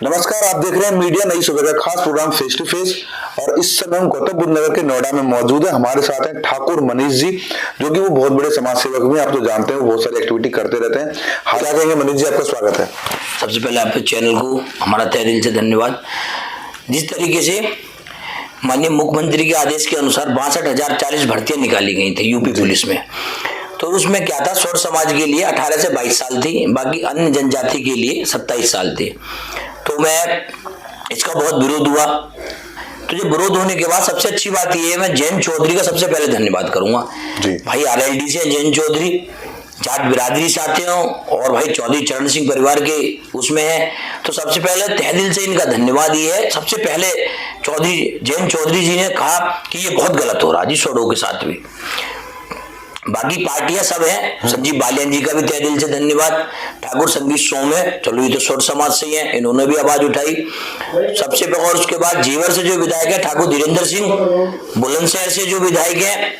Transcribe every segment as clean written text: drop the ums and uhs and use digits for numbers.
नमस्कार, आप देख रहे हैं मीडिया नई सुबह का खास प्रोग्राम फेस टू फेस। और इस समय हम गौतम बुद्ध नगर के नोएडा में मौजूद है। हमारे साथ हैं ठाकुर मनीष जी, जो कि वो बहुत बड़े समाज सेवक भी हैं। आप तो जानते हैं वो बहुत सारी एक्टिविटी करते रहते हैं। हाँ, क्या कहेंगे मनीष जी, आपका स्वागत है। सबसे पहले आपके चैनल को हमारा तहे दिल से धन्यवाद। जिस तरीके से माननीय मुख्यमंत्री के आदेश के अनुसार 62,040 भर्तियां निकाली गई थी यूपी पुलिस में, तो उसमें क्या था, शोर समाज के लिए 18 से 22 साल थी, बाकी अन्य जनजाति के लिए 27 साल थे। तो मैं इसका बहुत विरोध हुआ। तो जब विरोध होने के बाद सबसे अच्छी बात यह है, मैं जैन चौधरी का सबसे पहले धन्यवाद करूंगा। भाई RLD से जैन चौधरी जाट बिरादरी से आते हो और भाई चौधरी चरण सिंह परिवार के उसमें है, तो सबसे पहले तहे दिल से इनका धन्यवाद ये है। सबसे पहले जैन चौधरी जी ने कहा कि ये बहुत गलत हो रहा जी सोडो के साथ भी। बाकी पार्टियां सब हैं, संजीव बालियान जी का भी तहे दिल से धन्यवाद। ठाकुर संगीत सोम है, चलो ये तो सोड समाज से ही है, इन्होंने भी आवाज उठाई सबसे पहले। और उसके बाद जीवर से जो विधायक है ठाकुर धीरेन्द्र सिंह, बुलंदशहर से जो विधायक है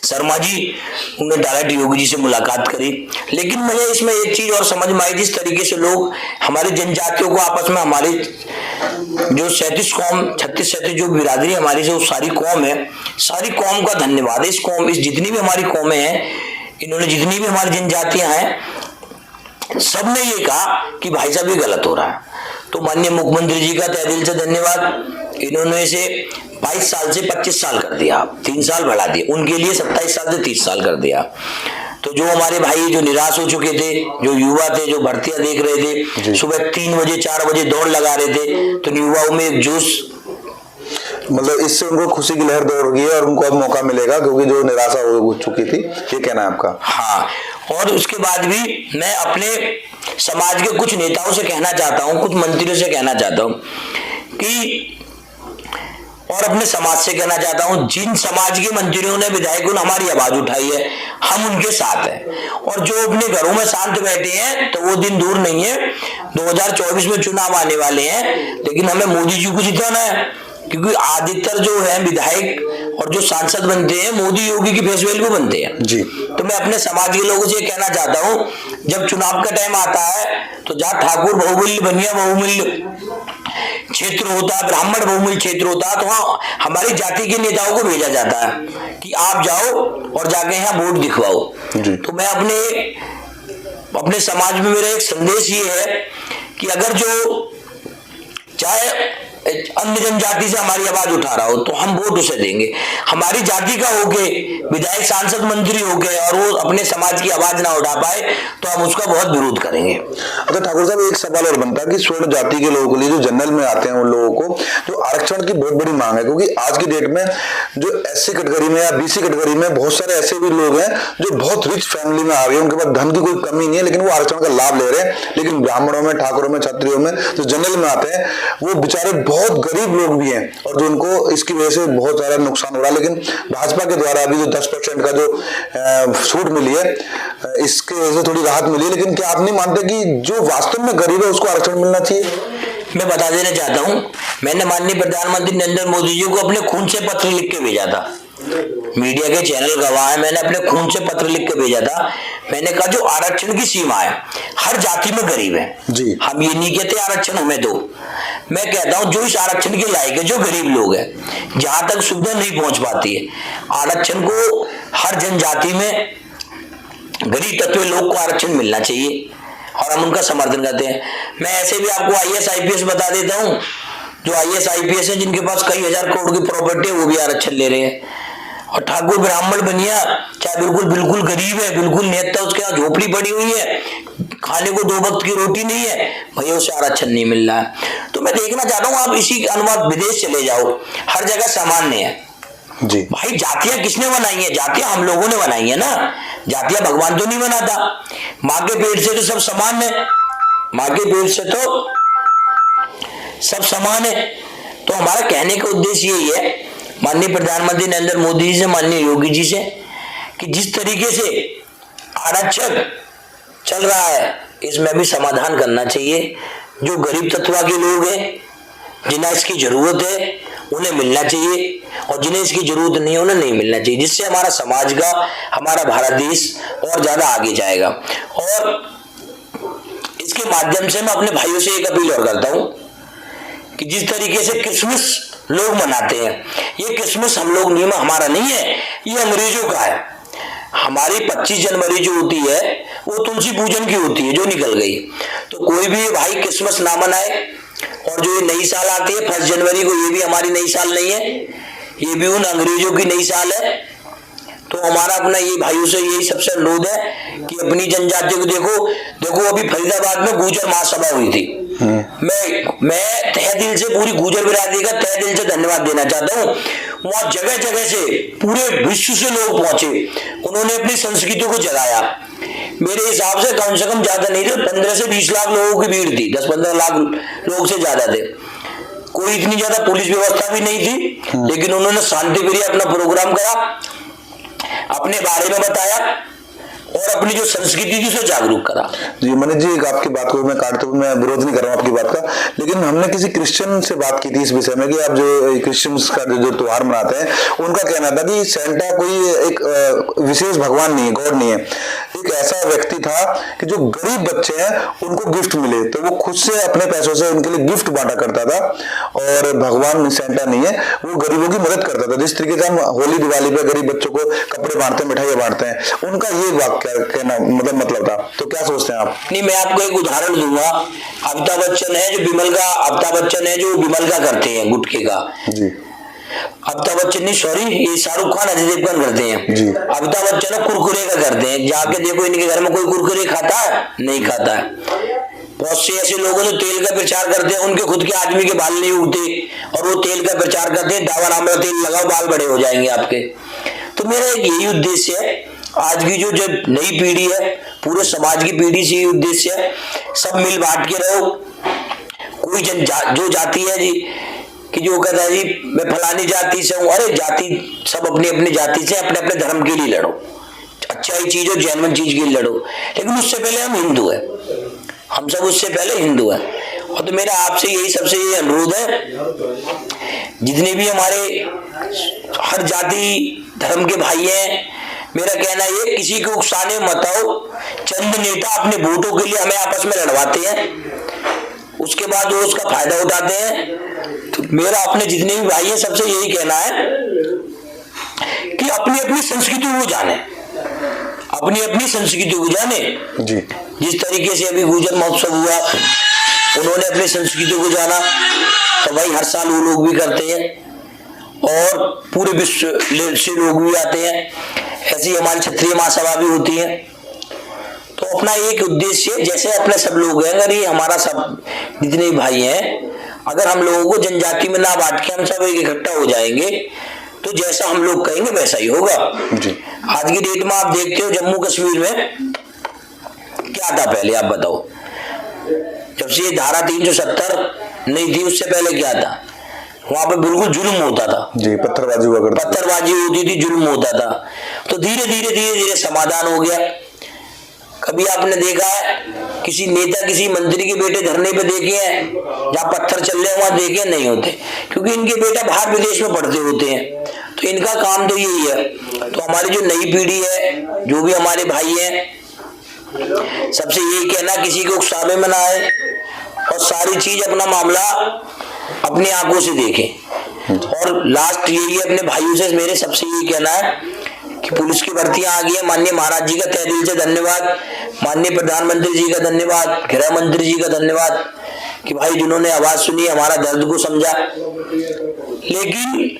शर्मा जी, उन्होंने डायरेक्ट योगी जी से मुलाकात करी। लेकिन मुझे इसमें एक चीज और समझ में आई, जिस तरीके से लोग हमारी जनजातियों को आपस में, हमारी जो 36 जो बिरादरी हमारी जो सारी कौम है, सारी कौम का धन्यवाद है। इस जितनी भी हमारी कौमें हैं, इन्होंने जितनी भी हमारी जनजातियां हैं, सबने ये कहा कि भाई साहब ये गलत हो रहा है। तो माननीय मुख्यमंत्री जी का तहे दिल से धन्यवाद। इन्होंने इसे 22 साल से 25 साल कर दिया, 3 साल बढ़ा दिए। उनके लिए 27 साल से 30 साल कर दिया। तो जो हमारे भाई जो निराश हो चुके थे, जो युवा थे, जो भर्तियां देख रहे थे, सुबह 3 बजे 4 बजे दौड़ लगा रहे थे, तो युवाओं में एक जोश, मतलब इससे उनको खुशी की लहर दौड़ गई है और उनको अब मौका मिलेगा, क्योंकि जो निराशा हो चुकी थी, ये कहना है आपका। हाँ, और उसके बाद भी मैं अपने समाज के कुछ नेताओं से कहना चाहता हूँ, कुछ मंत्रियों से कहना चाहता हूँ कि, और अपने समाज से कहना चाहता हूं, जिन समाज के मंत्रियों ने, विधायकों ने हमारी आवाज उठाई है, हम उनके साथ हैं। और जो अपने घरों में शांत बैठे हैं, तो वो दिन दूर नहीं है, 2024 में चुनाव आने वाले हैं, लेकिन हमें मोदी जी को जिताना है। क्योंकि अधिकतर जो है विधायक और जो सांसद बनते हैं, मोदी योगी की फेस वैल्यू बनते हैं जी। तो मैं अपने समाज के लोगों से कहना चाहता हूं, जब चुनाव का टाइम आता है, तो जहां ठाकुर बहुमूल्य, बनिया बहुमूल्य क्षेत्र होता है, ब्राह्मण बहुमूल्य क्षेत्र होता है, तो वहां हमारी जाति के नेताओं को भेजा जाता है कि आप जाओ और जाके यहाँ वोट दिखवाओ। तो मैं अपने समाज में मेरा एक संदेश ये है कि अगर जो चाहे अन्य जनजाति से हमारी आवाज उठा रहा हो, तो हम वोट उसे देंगे। हमारी जाति का होके विधायक, सांसद, मंत्री होके और वो अपने समाज की आवाज ना उठा पाए, तो हम उसका बहुत विरोध करेंगे। अच्छा ठाकुर साहब, एक सवाल और बनता है कि स्वर्ण जाति के लोगों के लिए, जो जनरल में आते हैं, उन लोगों को जो आरक्षण की बहुत बड़ी मांग है, क्योंकि आज की डेट में जो SC कैटेगरी में या BC कैटेगरी में बहुत सारे ऐसे भी लोग हैं जो बहुत रिच फैमिली में आ गए, उनके पास धन की कोई कमी नहीं है, लेकिन वो आरक्षण का लाभ ले रहे हैं। लेकिन ब्राह्मणों में, ठाकुरों में, क्षत्रियों में जो जनरल में आते हैं, वो बेचारे बहुत गरीब लोग भी हैं, और जो उनको इसकी वजह से बहुत ज्यादा नुकसान हो रहा है। लेकिन भाजपा के द्वारा अभी जो 10% का जो छूट मिली है, इसके वजह से थोड़ी राहत मिली है। लेकिन क्या आप नहीं मानते कि जो वास्तव में गरीब है उसको आरक्षण मिलना चाहिए? मैं बता देना चाहता हूं, मैंने माननीय प्रधानमंत्री नरेंद्र मोदी जी को अपने खून से पत्र लिख के भेजा था। मीडिया के चैनल गवाह है, मैंने अपने खून से पत्र लिख के भेजा था। मैंने कहा जो आरक्षण की सीमा है, हर जाति में गरीब है जी। हम ये नहीं कहते आरक्षण हमें दो, मैं कहता हूं जो इस आरक्षण के लायक है, जो गरीब लोग हैं, जहां तक सुविधा नहीं पहुंच पाती है, आरक्षण को हर जनजाति में गरीब तत्व लोग को आरक्षण मिलना चाहिए, और हम उनका समर्थन करते हैं। मैं ऐसे भी आपको IAS IPS बता देता हूं, जो IAS IPS है, जिनके पास कई हजार करोड़ की प्रॉपर्टी है, वो भी आरक्षण ले रहे हैं। और ठाकुर ब्राह्मण बनिया चाहे बिल्कुल गरीब है, बिल्कुल नेता, उसके यहाँ झोपड़ी पड़ी हुई है, खाने को 2 वक्त की रोटी नहीं है, भैया उसे आरक्षण नहीं मिल रहा है। तो मैं देखना चाहता हूँ, आप इसी अनुवाद विदेश चले जाओ, हर जगह सामान्य है जी। भाई जातियां किसने बनाई है? जातियां हम लोगों ने बनाई है ना, जातियां भगवान तो नहीं बनाता। माँ के पेट से तो सब समान है, माँ के पेट से तो सब समान है। तो हमारा कहने का उद्देश्य यही है, माननीय प्रधानमंत्री नरेंद्र मोदी जी से, माननीय योगी जी से, कि जिस तरीके से आरक्षण चल रहा है, इसमें भी समाधान करना चाहिए। जो गरीब तत्व के लोग हैं, जिन्हें इसकी जरूरत है, उन्हें मिलना चाहिए, और जिन्हें इसकी जरूरत नहीं है, उन्हें नहीं मिलना चाहिए, जिससे हमारा समाज का, हमारा भारत देश और ज्यादा आगे जाएगा। और इसके माध्यम से मैं अपने भाइयों से एक अपील और करता हूं कि जिस तरीके से क्रिसमस लोग मनाते हैं, ये क्रिसमस हम लोग नहीं, हमारा नहीं है, ये अंग्रेजों का है। हमारी 25 जनवरी जो होती है वो तुलसी पूजन की होती है जो निकल गई। तो कोई भी भाई क्रिसमस ना मनाए। और जो ये नई साल आती है 1 जनवरी को, ये भी हमारी नई साल नहीं है, ये भी उन अंग्रेजों की नई साल है। तो हमारा अपना ये भाइयों से यही सबसे अनुरोध है कि अपनी जनजाति को देखो अभी फरीदाबाद में गुर्जर महासभा हुई थी। मैं तहे दिल से पूरी गुर्जर बिरादरी का तहे दिल से धन्यवाद देना चाहता हूँ। वहां जगह जगह से पूरे विश्व से लोग पहुंचे, उन्होंने अपनी संस्कृति को जगाया। मेरे हिसाब से कम ज्यादा नहीं थे, 15 से 20 लाख लोगों की भीड़ थी, 10-15 लाख लोग से ज्यादा थे। कोई इतनी ज्यादा पुलिस व्यवस्था भी नहीं थी, लेकिन उन्होंने शांति प्रिय अपना प्रोग्राम करा, अपने बारे में बताया और अपनी जो संस्कृति थी उसे जागरूक करा। जी मनीष जी, एक आपकी बात को मैं काटते हुए मैं विरोध नहीं कर रहा हूँ आपकी बात का, लेकिन हमने किसी क्रिश्चियन से बात की थी इस विषय में कि आप जो क्रिश्चियंस का जो त्योहार मनाते हैं, उनका कहना था कि सेंटा कोई एक विशेष भगवान नहीं है, गॉड नहीं है, एक ऐसा व्यक्ति था कि जो गरीब बच्चे हैं उनको गिफ्ट मिले तो वो खुद से अपने पैसों से उनके लिए गिफ्ट बांटा करता था। और भगवान सेंटा नहीं है, वो गरीबों की मदद करता था। जिस तरीके से हम होली दिवाली पे गरीब बच्चों को कपड़े बांटते हैं, मिठाइयां बांटते हैं, उनका ये वाक्य कहना मतलब था। तो क्या सोचते हैं आप? नहीं, मैं आपको एक उदाहरण दूंगा। अमिताभ बच्चन है जो विमल का करते हैं गुटखे का। जी अमिताभ बच्चन नहीं, सॉरी, ये शाहरुख खान अजय देवगन करते हैं। अमिताभ बच्चन कुरकुरे का करते हैं। जाके देखो इनके घर में कोई कुरकुरे खाता है? नहीं खाता है। बहुत से ऐसे लोगों ने तेल का प्रचार करते हैं, उनके खुद के आदमी के बाल नहीं उगते और वो तेल का प्रचार करते हैं, डाबर आमला तेल लगाओ बाल बड़े हो जाएंगे आपके। तो मेरा यही उद्देश्य है, आज की जो नई पीढ़ी है, पूरे समाज की पीढ़ी से यही उद्देश्य है, सब मिल बांट के रहो। कोई जो जाति है जी कि जो कहता है जी मैं फलानी जाति से हूं, अरे जाति सब अपनी अपनी जाति से अपने अपने धर्म के लिए लड़ो, अच्छाई चीज हो, जेन्युइन चीज के लिए लड़ो, लेकिन उससे पहले हम हिंदू है, हम सब उससे पहले हिंदू है। और तो मेरा आपसे यही सबसे ये अनुरोध है, जितने भी हमारे हर जाति धर्म के भाई हैं, मेरा कहना ये, किसी को उकसाने मत आओ। चंद नेता अपने वोटों के लिए हमें आपस में लड़वाते हैं, उसके बाद वो उसका फायदा उठाते हैं। तो मेरा अपने जितने भी भाई हैं सबसे यही कहना है कि अपनी अपनी संस्कृति को जाने, अपनी अपनी संस्कृति को जाने। जी जिस तरीके से अभी गुर्जर महोत्सव हुआ, उन्होंने अपनी संस्कृति को जाना, तो भाई हर साल वो लोग भी करते हैं और पूरे विश्व से लोग भी आते हैं। ऐसी हमारी क्षत्रिय महासभा भी होती है। तो अपना एक उद्देश्य, जैसे अपने सब लोग हैं, अगर ये हमारा सब जितने भाई हैं, अगर हम लोगों को जनजाति में ना बांट के हम सब एक इकट्ठा हो जाएंगे तो जैसा हम लोग कहेंगे वैसा ही होगा। आज की डेट में आप देखते हो जम्मू कश्मीर में क्या था पहले, आप बताओ। जब से ये धारा 370 नहीं थी उससे पहले क्या था? वहां पे बिल्कुल जुल्म होता था जी, पत्थरबाजी हुआ करती, पत्थरबाजी होती थी, जुल्म होता था। तो धीरे धीरे समाधान हो गया। कभी आपने देखा है किसी नेता किसी मंत्री के बेटे धरने पे देखे हैं जहां पत्थर चल रहे वहां देखे? नहीं होते, क्योंकि इनके बेटा बाहर विदेश में पढ़ते होते हैं। तो इनका काम तो यही है। तो हमारी जो नई पीढ़ी है, जो भी हमारे भाई हैं, सबसे यही कहना, किसी को उकसावे में ना आए और सारी चीज अपना मामला अपनी आंखों से देखें। और लास्ट यही अपने भाइयों से मेरे सबसे यही कहना है कि पुलिस की भर्तियां आ गई है। माननीय महाराज जी का तहे दिल से धन्यवाद, माननीय प्रधानमंत्री जी का धन्यवाद, गृह मंत्री जी का धन्यवाद कि भाई जिन्होंने आवाज सुनी, हमारा दर्द को समझा। लेकिन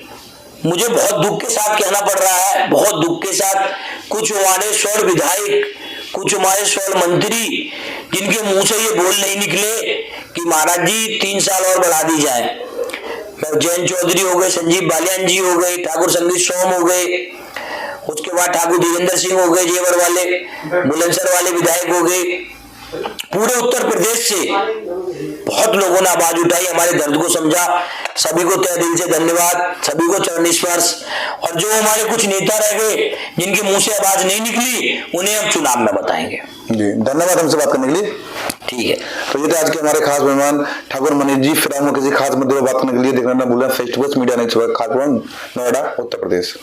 मुझे बहुत दुख के साथ कहना पड़ रहा है, बहुत दुख के साथ, कुछ हमारे 100 विधायक, कुछ हमारे 100 मंत्री, जिनके मुंह से ये बोल नहीं निकले कि महाराज जी 3 साल और बढ़ा दी जाए। जयंत चौधरी हो गए, संजीव बालियान जी हो गए, ठाकुर संगीत सोम हो गए, उसके बाद ठाकुर देवेंद्र सिंह हो गए, जेवर वाले, बुलंदशहर वाले विधायक हो गए। पूरे उत्तर प्रदेश से बहुत लोगों ने आवाज उठाई, हमारे दर्द को समझा। सभी को तहे दिल से धन्यवाद, सभी को चरण स्पर्श। और जो हमारे कुछ नेता रह गए जिनके मुंह से आवाज नहीं निकली, उन्हें हम चुनाव में बताएंगे। जी धन्यवाद हमसे बात करने के लिए। ठीक है, तो ये थे आज के हमारे खास मेहमान ठाकुर मनीष जी। फिर हम किसी खास मुद्दे पर बात करने के लिए देखना ना भूलें। फेस टू फेस मीडिया नहीं, खासपुर, नोएडा, उत्तर प्रदेश।